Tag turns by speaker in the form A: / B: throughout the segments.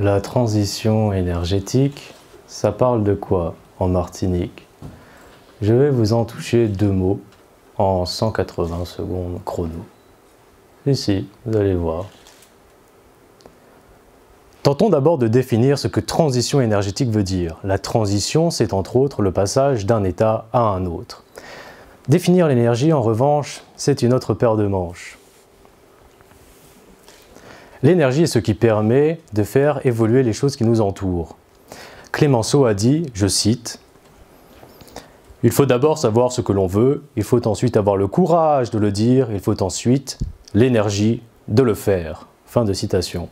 A: La transition énergétique, ça parle de quoi en Martinique? Je vais vous en toucher 2 mots en 180 secondes chrono. Ici, vous allez voir. Tentons d'abord de définir ce que transition énergétique veut dire. La transition, c'est entre autres le passage d'un état à un autre. Définir l'énergie, en revanche, c'est une autre paire de manches. L'énergie est ce qui permet de faire évoluer les choses qui nous entourent. Clemenceau a dit, je cite, « Il faut d'abord savoir ce que l'on veut, il faut ensuite avoir le courage de le dire, il faut ensuite l'énergie de le faire. » Fin de citation.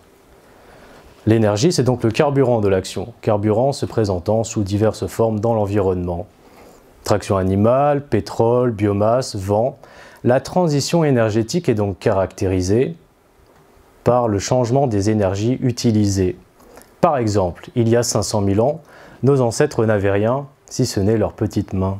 A: L'énergie, c'est donc le carburant de l'action, carburant se présentant sous diverses formes dans l'environnement. Traction animale, pétrole, biomasse, vent. La transition énergétique est donc caractérisée par le changement des énergies utilisées. Par exemple, il y a 500 000 ans, nos ancêtres n'avaient rien, si ce n'est leurs petites mains.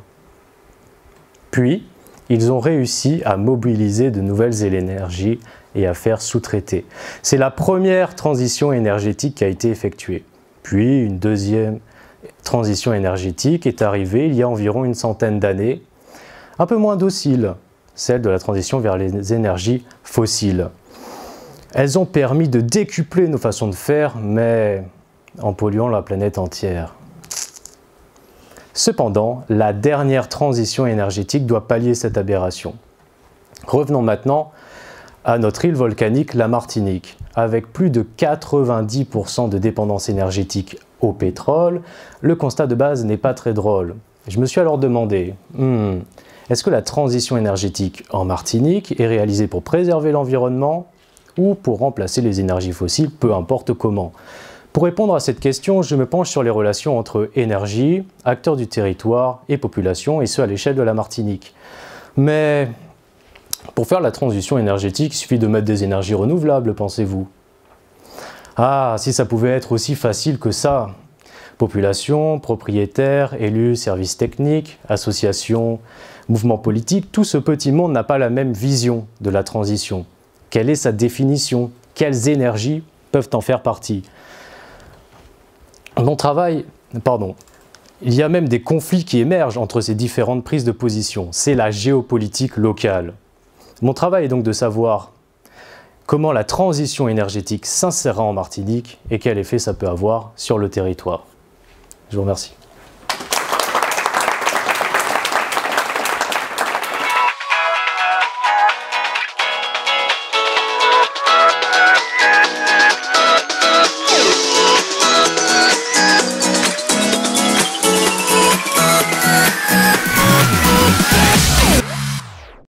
A: Puis, ils ont réussi à mobiliser de nouvelles énergies et à faire sous-traiter. C'est la première transition énergétique qui a été effectuée. Puis, une deuxième transition énergétique est arrivée il y a environ une centaine d'années, un peu moins docile, celle de la transition vers les énergies fossiles. Elles ont permis de décupler nos façons de faire, mais en polluant la planète entière. Cependant, la dernière transition énergétique doit pallier cette aberration. Revenons maintenant à notre île volcanique, la Martinique. Avec plus de 90% de dépendance énergétique au pétrole, le constat de base n'est pas très drôle. Je me suis alors demandé, est-ce que la transition énergétique en Martinique est réalisée pour préserver l'environnement ou pour remplacer les énergies fossiles, peu importe comment? Pour répondre à cette question, je me penche sur les relations entre énergie, acteurs du territoire et population, et ce à l'échelle de la Martinique. Mais pour faire la transition énergétique, il suffit de mettre des énergies renouvelables, pensez-vous? Ah, si ça pouvait être aussi facile que ça! Population, propriétaires, élus, services techniques, associations, mouvements politiques, tout ce petit monde n'a pas la même vision de la transition. Quelle est sa définition? Quelles énergies peuvent en faire partie? Il y a même des conflits qui émergent entre ces différentes prises de position. C'est la géopolitique locale. Mon travail est donc de savoir comment la transition énergétique s'insérera en Martinique et quel effet ça peut avoir sur le territoire. Je vous remercie.